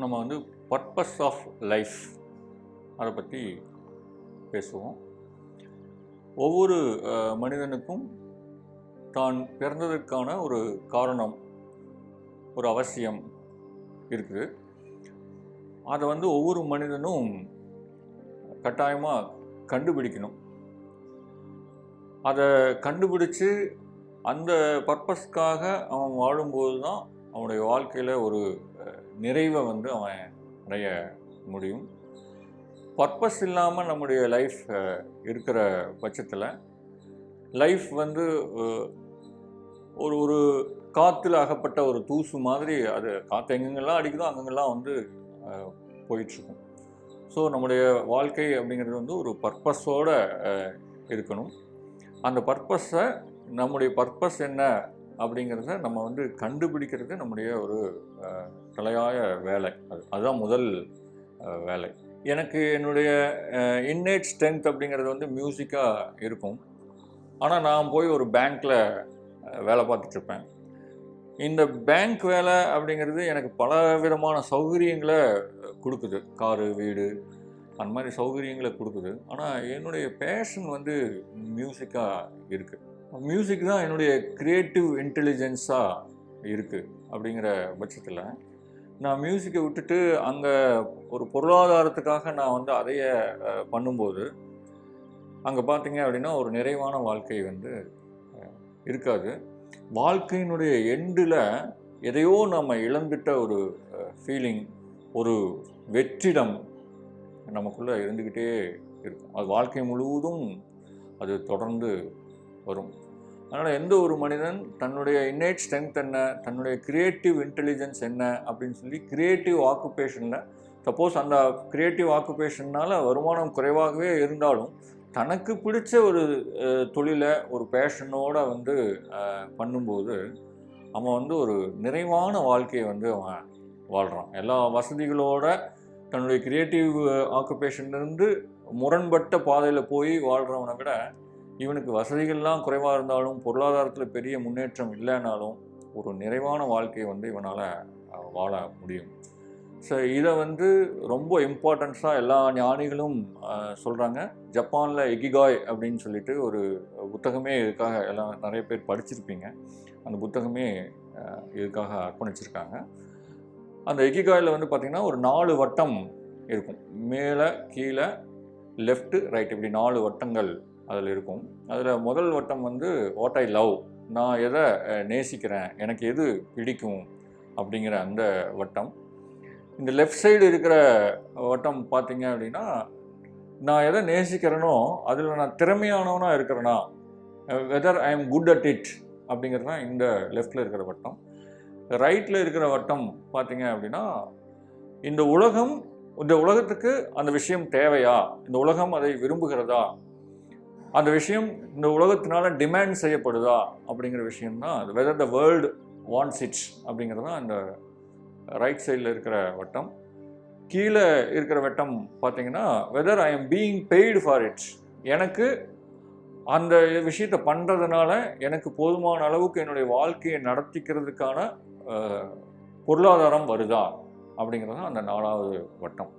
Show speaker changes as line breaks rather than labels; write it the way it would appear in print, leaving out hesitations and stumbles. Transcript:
நம்ம வந்து purpose of life அதை பற்றி பேசுவோம். ஒவ்வொரு மனிதனுக்கும் தான் பிறந்ததற்கான ஒரு காரணம், ஒரு அவசியம் இருக்குது. அதை வந்து ஒவ்வொரு மனிதனும் கட்டாயமாக கண்டுபிடிக்கணும். அதை கண்டுபிடிச்சு அந்த பர்பஸ்க்காக அவன் வாழும்போது தான் அவனுடைய வாழ்க்கையில் ஒரு நிறைவை வந்து அவன் அடைய முடியும். பர்பஸ் இல்லாமல் நம்முடைய லைஃப் இருக்கிற பட்சத்தில் லைஃப் வந்து ஒரு காற்றுல அகப்பட்ட ஒரு தூசு மாதிரி, அது காற்று எங்கெங்கெல்லாம் அடிக்குதோ அங்கெங்கெல்லாம் வந்து போயிட்டுருக்கும். ஸோ நம்முடைய வாழ்க்கை அப்படிங்கிறது வந்து ஒரு பர்பஸோடு இருக்கணும். அந்த பர்பஸை, நம்முடைய பர்பஸ் என்ன அப்படிங்கிறத நம்ம வந்து கண்டுபிடிக்கிறது நம்முடைய ஒரு தலையாய வேலை. அதுதான் முதல் வேலை. எனக்கு என்னுடைய இன்னேட் ஸ்ட்ரென்த் அப்படிங்கிறது வந்து மியூசிக்காக இருக்கும். ஆனால் நான் போய் ஒரு பேங்க்கில் வேலை பார்த்துட்ருப்பேன். இந்த பேங்க் வேலை அப்படிங்கிறது எனக்கு பல விதமான சௌகரியங்களை கொடுக்குது. காரு, வீடு, அந்த மாதிரி சௌகரியங்களை கொடுக்குது. ஆனால் என்னுடைய பேஷன் வந்து மியூசிக்காக இருக்குது. மியூசிக் தான் என்னுடைய க்ரியேட்டிவ் இன்டெலிஜென்ஸாக இருக்குது. அப்படிங்கிற பட்சத்தில் நான் மியூசிக்கை விட்டுட்டு அங்கே ஒரு பொருளாதாரத்துக்காக நான் வந்து அதையே பண்ணும்போது அங்கே பார்த்தீங்க அப்படின்னா ஒரு நிறைவான வாழ்க்கை வந்து இருக்காது. வாழ்க்கையினுடைய எண்டில் எதையோ நம்ம இழந்துட்ட ஒரு ஃபீலிங், ஒரு வெற்றிடம் நமக்குள்ளே இருந்துக்கிட்டே இருக்கும். அது வாழ்க்கை முழுவதும் அது தொடர்ந்து வரும். அதனால் எந்த ஒரு மனிதன் தன்னுடைய இன்னேட் ஸ்ட்ரென்த் என்ன, தன்னுடைய க்ரியேட்டிவ் இன்டெலிஜென்ஸ் என்ன அப்படின்னு சொல்லி க்ரியேட்டிவ் ஆக்குபேஷனில், சப்போஸ் அந்த க்ரியேட்டிவ் ஆக்குபேஷன்னால் வருமானம் குறைவாகவே இருந்தாலும் தனக்கு பிடிச்ச ஒரு தொழிலை ஒரு பேஷனோடு வந்து பண்ணும்போது அவன் வந்து ஒரு நிறைவான வாழ்க்கையை வந்து அவன் வாழ்கிறான். எல்லா வசதிகளோட தன்னுடைய க்ரியேட்டிவ் ஆக்குபேஷன்லேருந்து முரண்பட்ட பாதையில் போய் வாழ்கிறவனை விட இவனுக்கு வசதிகள்லாம் குறைவாக இருந்தாலும் பொருளாதாரத்தில் பெரிய முன்னேற்றம் இல்லைனாலும் ஒரு நிறைவான வாழ்க்கையை வந்து இவனால் வாழ முடியும். ஸோ இதை வந்து ரொம்ப இம்பார்ட்டன்ஸாக எல்லா ஞானிகளும் சொல்கிறாங்க. ஜப்பானில் இகிகாய் அப்படின்னு சொல்லிட்டு ஒரு புத்தகமே இதுக்காக எல்லாம் நிறைய பேர் படிச்சிருப்பீங்க. அந்த புத்தகமே இதுக்காக அர்ப்பணிச்சிருக்காங்க. அந்த இகிகாயில் வந்து பார்த்திங்கன்னா ஒரு 4 வட்டம் இருக்கும். மேலே, கீழே, லெஃப்ட்டு, ரைட், இப்படி 4 வட்டங்கள் அதில் இருக்கும். அதில் முதல் வட்டம் வந்து வாட் ஐ லவ், நான் எதை நேசிக்கிறேன், எனக்கு எது பிடிக்கும் அப்படிங்கிற அந்த வட்டம். இந்த லெஃப்ட் சைடு இருக்கிற வட்டம் பார்த்தீங்க அப்படின்னா நான் எதை நேசிக்கிறேனோ அதில் நான் திறமையானவனாக இருக்கிறேனா, whether I am good at it அப்படிங்கிறது தான் இந்த லெஃப்டில் இருக்கிற வட்டம். ரைட்டில் இருக்கிற வட்டம் பார்த்தீங்க அப்படின்னா இந்த உலகத்துக்கு அந்த விஷயம் தேவையா, இந்த உலகம் அதை விரும்புகிறதா, அந்த விஷயம் இந்த உலகத்தினால டிமாண்ட் செய்யப்படுதா அப்படிங்கிற விஷயம்தான் அது. Whether the world wants it அப்படிங்கிறது தான் இந்த ரைட் சைடில் இருக்கிற வட்டம். கீழே இருக்கிற வட்டம் பார்த்தீங்கன்னா whether I am being paid for it, எனக்கு அந்த விஷயத்தை பண்ணுறதுனால எனக்கு போதுமான அளவுக்கு என்னுடைய வாழ்க்கையை நடத்திக்கிறதுக்கான பொருளாதாரம் வருதா அப்படிங்கிறது தான் அந்த 4வது வட்டம்.